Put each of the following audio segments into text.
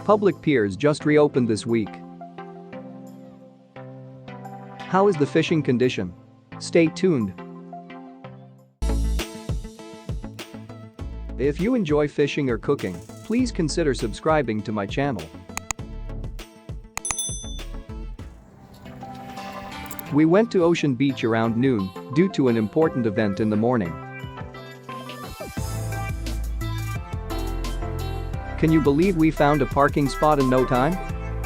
Public piers just reopened this week. How is the fishing condition? Stay tuned. If you enjoy fishing or cooking, please consider subscribing to my channel. We went to Ocean Beach around noon due to an important event in the morning. Can you believe we found a parking spot in no time?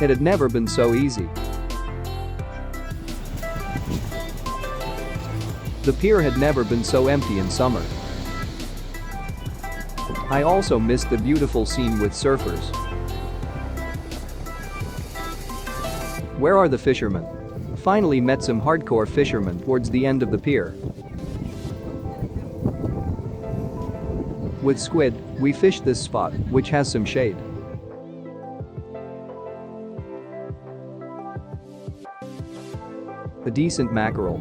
It had never been so easy. The pier had never been so empty in summer. I also missed the beautiful scene with surfers. Where are the fishermen? Finally met some hardcore fishermen towards the end of the pier. With squid, we fished this spot, which has some shade. A decent mackerel.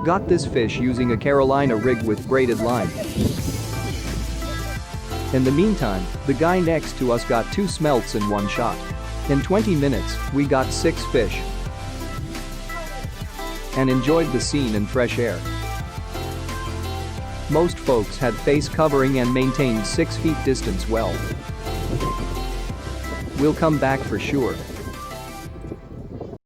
Got this fish using a Carolina rig with braided line. In the meantime, the guy next to us got 2 smelts in one shot. In 20 minutes, we got 6 fish. And enjoyed the scene and fresh air. Most folks had face covering and maintained 6 feet distance well. We'll come back for sure.